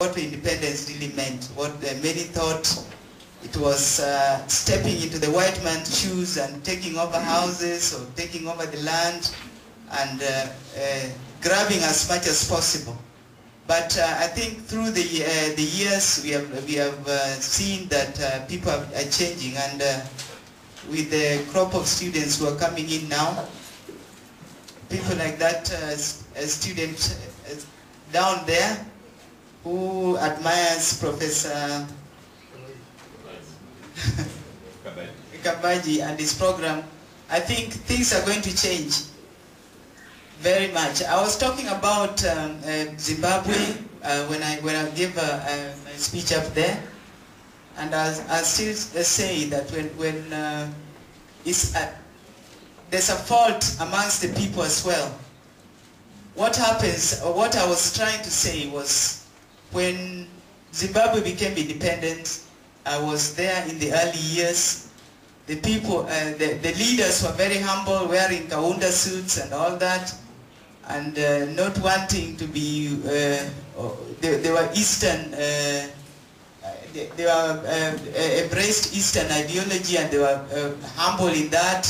what independence really meant. What many thought it was stepping into the white man's shoes and taking over houses or taking over the land and grabbing as much as possible. But I think through the years we have seen that people are changing, and with the crop of students who are coming in now, people like that student down there who admires Professor Kabaji and his program, I think things are going to change very much. I was talking about Zimbabwe when I gave a speech up there, and I still say that when there's a fault amongst the people as well. What happens, or what I was trying to say was, when Zimbabwe became independent, I was there in the early years. The people, the leaders were very humble, wearing kaunda suits and all that, and not wanting to be, they were Eastern, they were embraced Eastern ideology, and they were humble in that.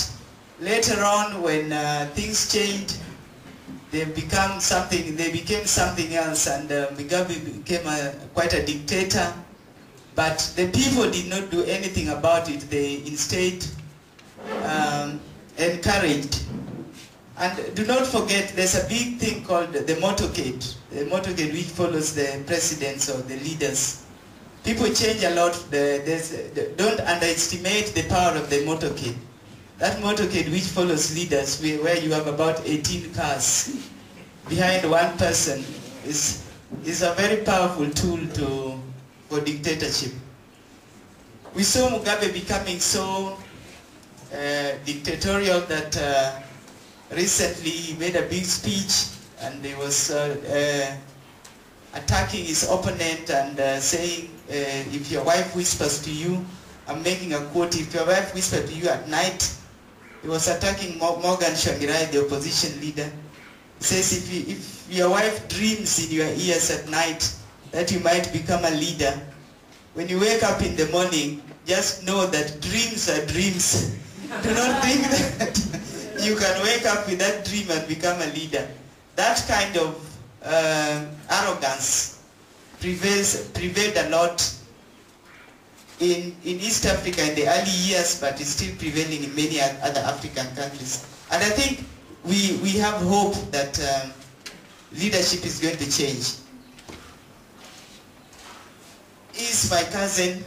Later on, when things changed, they became something else, and Mugabe became quite a dictator. But the people did not do anything about it. They instead encouraged. And do not forget, there's a big thing called the motorcade. The motorcade which follows the presidents or the leaders. People change a lot. Don't underestimate the power of the motorcade. That motorcade which follows leaders, where you have about 18 cars behind one person, is a very powerful tool for dictatorship. We saw Mugabe becoming so dictatorial that recently he made a big speech, and he was attacking his opponent and saying, if your wife whispers to you, I'm making a quote, if your wife whispers to you at night, he was attacking Morgan Tsvangirai, the opposition leader. He says, if your wife dreams in your ears at night that you might become a leader, when you wake up in the morning, just know that dreams are dreams. Do not think that you can wake up with that dream and become a leader. That kind of arrogance prevailed a lot in East Africa in the early years, but is still prevailing in many other African countries. And I think we have hope that leadership is going to change. He's my cousin.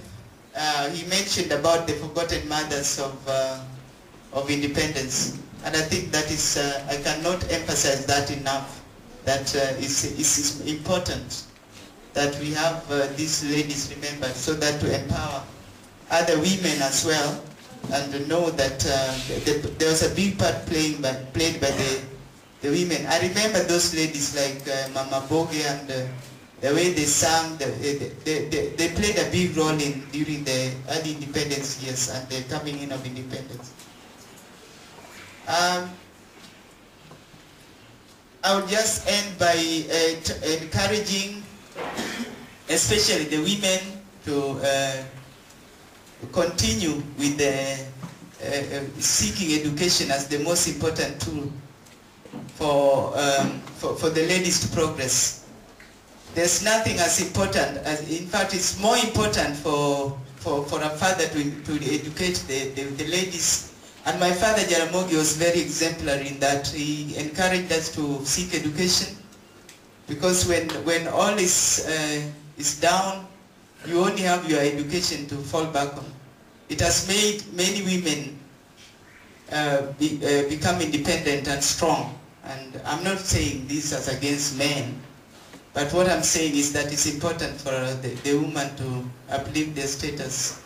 He mentioned about the forgotten mothers of independence. And I think that is, I cannot emphasize that enough, that it's important that we have these ladies remembered, so that to empower other women as well, and to know that there was a big part played by the women. I remember those ladies like Mama Boge, and the way they sang, they played a big role during the early independence years and the coming in of independence. I would just end by encouraging especially the women to continue with seeking education as the most important tool for the ladies to progress. There's nothing as important as, in fact, it's more important for a father to educate the ladies. And my father Jaramogi was very exemplary in that. He encouraged us to seek education, because when all is down, you only have your education to fall back on. It has made many women become independent and strong. And I'm not saying this as against men, but what I'm saying is that it's important for the woman to uplift their status.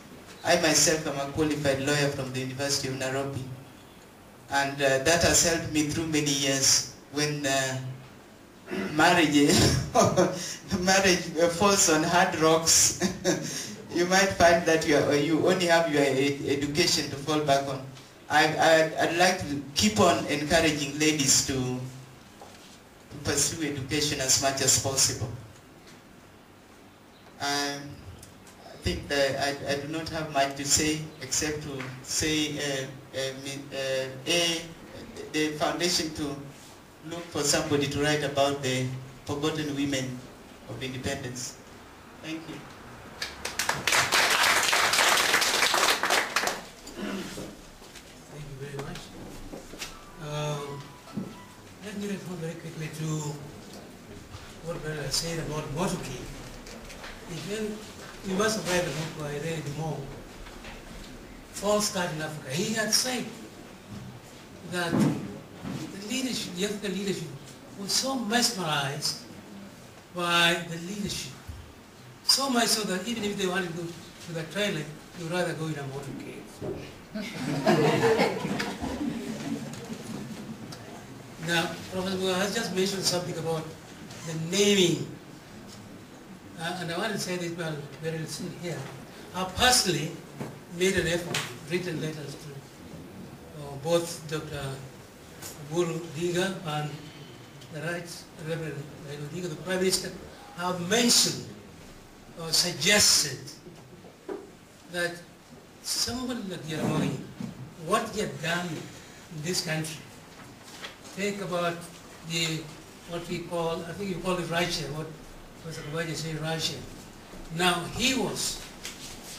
I myself am a qualified lawyer from the University of Nairobi, and that has helped me through many years when marriage falls on hard rocks. You might find that you only have your education to fall back on. I'd like to keep on encouraging ladies to pursue education as much as possible. I think that I do not have much to say except to say the foundation to look for somebody to write about the forgotten women of independence. Thank you. Thank you very much. Let me respond very quickly to what I said about Motuki. You must have read the book by Ray DeMond, False Start in Africa. He had said that the leadership, the African leadership, was so mesmerized by the leadership, so much so that even if they wanted to go to the toilet, they would rather go in a motorcade. Now, Professor Buga has just mentioned something about the naming, and I want to say this while very soon here. I personally made an effort, written letters to both Dr. Guru Odinga and the Right Reverend Odinga, the Prime Minister, have mentioned or suggested that somebody like Jaramogi, what he had done in this country, take about what we call, I think you call it Russia, what Professor Kabaji said Russia. Now, he was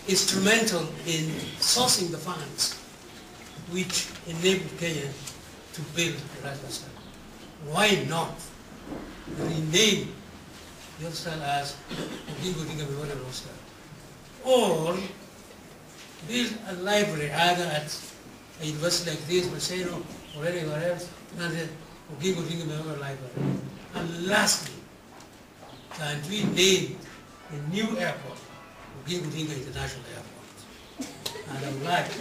instrumental in sourcing the funds which enabled Kenya to build the Russia style. Why not rename your style as Oginga Odinga Memorial Style? Or build a library either at a university like this, Masinde, or anywhere else, and the Oginga Odinga Memorial Library. And lastly, can we name a new airport, Oginga Odinga International Airport? And I would like,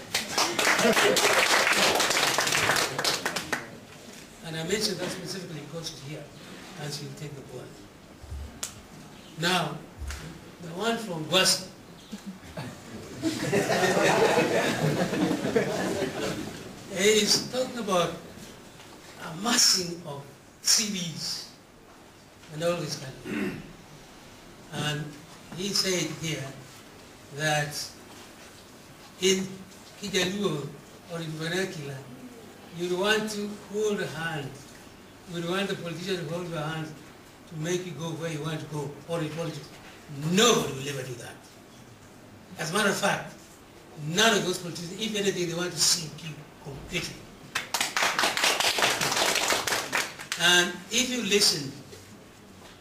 and I mentioned that specifically because she's here, and she'll take the point. Now, the one from West, is talking about amassing of CVs and all this kind of thing. And he said here that in Kijaluo or in vernacular, you want to hold a hand, you want the politician to hold your hand to make you go where you want to go, or in politics. Nobody will ever do that. As a matter of fact, none of those politicians, if anything, they want to sink you completely. And if you listen,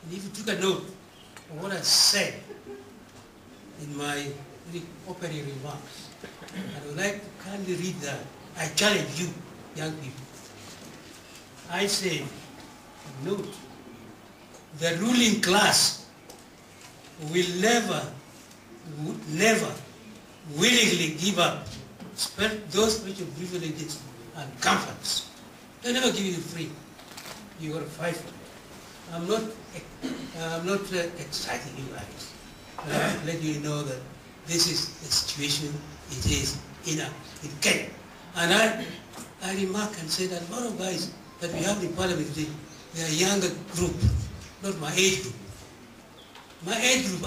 and if you took a note of what I said in my opening remarks, I would like to kindly read that. I challenge you, young people. I say, note, the ruling class will never willingly give up those spiritual privileges and comforts. They never give you free. You got to fight for it. I'm not exciting you guys. But I have to let you know that this is the situation it is in Kenya. And I remark and say that a lot of guys that we have in parliament today, they are a younger group, not my age group. My age group,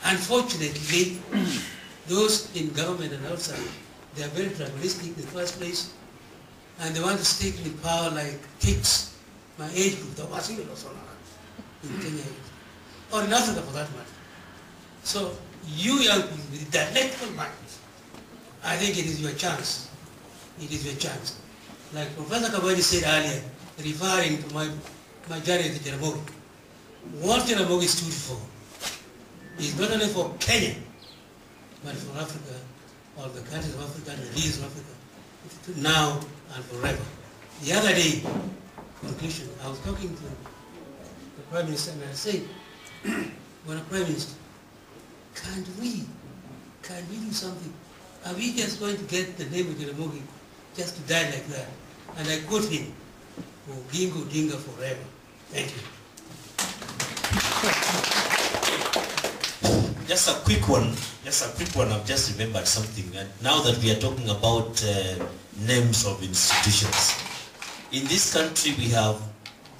unfortunately, those in government and outside, they are very tribalistic in the first place, and they want to stick in power like pigs. My age group, the Masinde in Kenya, or in Africa for that matter. So, you young people with dialectical minds, I think it is your chance. It is your chance. Like Professor Kabaji said earlier, referring to my journey to Jaramogi, what Jaramogi stood for is not only for Kenya, but for Africa, all the countries of Africa, and the leaders of Africa, now and forever. The other day, conclusion, I was talking to the Prime Minister and I said, when a Prime Minister, can we do something? Are we just going to get the name of Jaramogi just to die like that? And I quote him, Oginga Odinga forever. Thank you. Just a quick one. I've just remembered something. And now that we are talking about names of institutions, in this country we have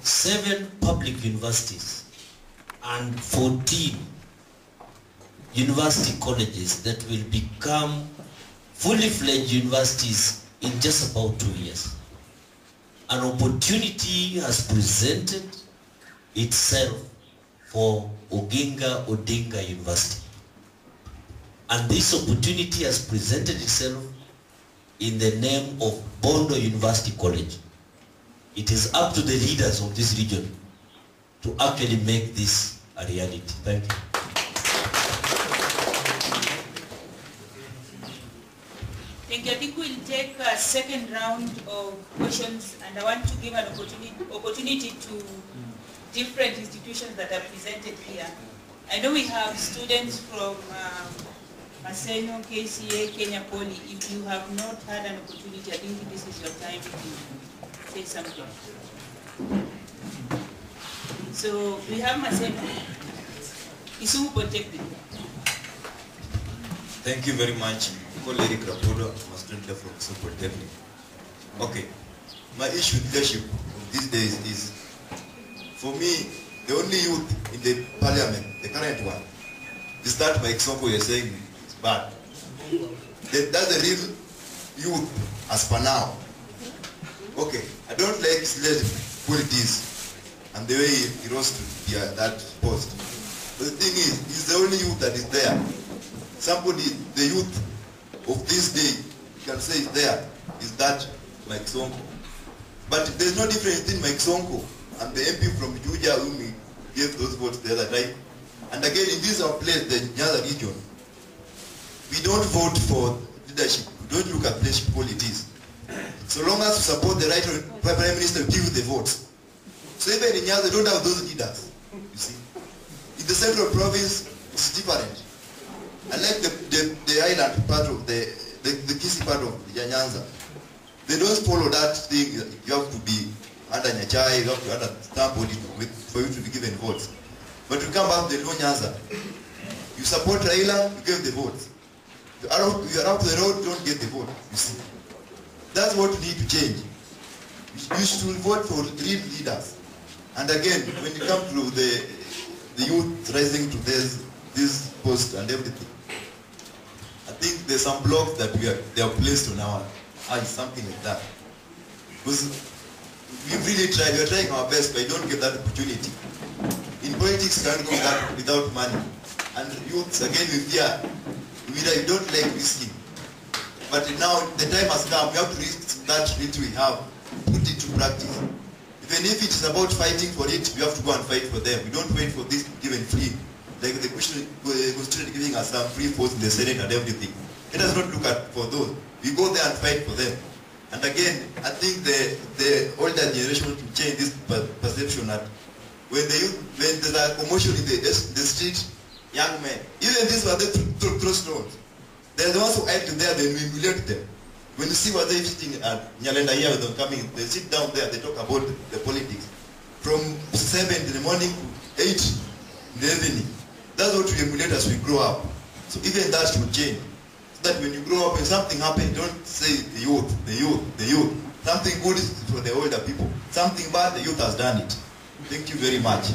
7 public universities and 14 university colleges that will become fully fledged universities in just about 2 years. An opportunity has presented itself for Oginga Odinga University. And this opportunity has presented itself in the name of Bondo University College. It is up to the leaders of this region to actually make this a reality. Thank you. Thank you. I think we'll take a second round of questions, and I want to give an opportunity to different institutions that are presented here. I know we have students from Maseno, KCA, Kenya Poly. If you have not had an opportunity, I think this is your time to say something. So we have Maseno, Kisumu Polytechnic. Thank you very much. I'm called Eric Rapodo. I'm a student from Kisumu Polytechnic. Okay, my issue with leadership these days is, for me, the only youth in the parliament, the current one, is that my example you're saying is bad. That's the real youth as per now. Okay, I don't like his politics and the way he rose to that post. But the thing is, he's the only youth that is there. Somebody, the youth of this day, you can say is there, is that Mike Sonko. But there's no difference between Mike Sonko and the MP from Juja whom he gave those votes the other time. And again, in this our place, the Nyanza region, we don't vote for leadership. We don't look at leadership politics. So long as you support the right of the Prime Minister, give you the votes. So even in Nyanza, they don't have those leaders. You see, in the central province, it's different. Unlike the island part of the Kisi part of Nyanza, they don't follow that thing. You have to be under Nyachai, you have to understand for you to be given votes. But you come back to the Low Nyanza, you support Raila, you give the votes. You are out to the road, you don't get the vote. You see, that's what we need to change. You should vote for real leaders. And again, when you come to the youth rising to this post and everything, I think there's some blocks that they are placed on our eyes, something like that. Because we really tried, we are trying our best, but you don't get that opportunity. In politics, you can't go without money. And youths, again, we don't like risking. But now the time has come, we have to risk that which we have, put it to practice. Even if it is about fighting for it, we have to go and fight for them. We don't wait for this given free. Like the Constitution giving us some free votes in the Senate and everything. Let us not look at for those. We go there and fight for them. And again, I think the older generation to change this perception that when there's a commotion in the street, young men, even these were the throw stones. They're the ones who hide there, then we humiliate them. When you see what they're sitting at Nyalenda here with them coming, they sit down there, they talk about the politics. From 7 in the morning to 8 in the evening. That's what we emulate as we grow up. So even that should change. So that when you grow up and something happens, don't say the youth. Something good is for the older people. Something bad, the youth has done it. Thank you very much.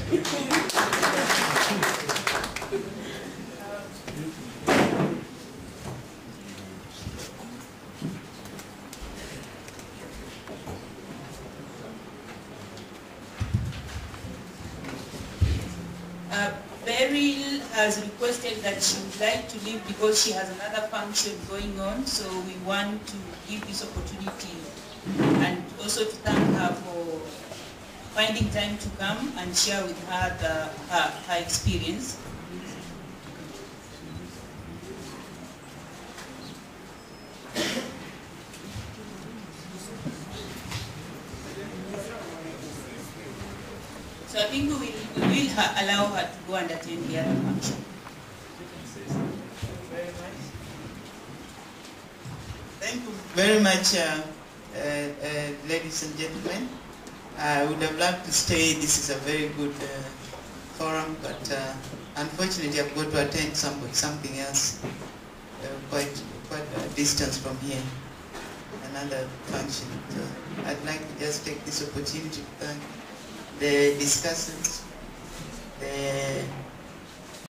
Beryl has requested that she would like to leave because she has another function going on, so we want to give this opportunity and also to thank her for finding time to come and share with her her experience. So I think we will allow her to go and attend the other function. Thank you very much, ladies and gentlemen. I would have loved to stay. This is a very good forum, but unfortunately I've got to attend something else quite a distance from here, another function. So I'd like to just take this opportunity to thank the discussants, the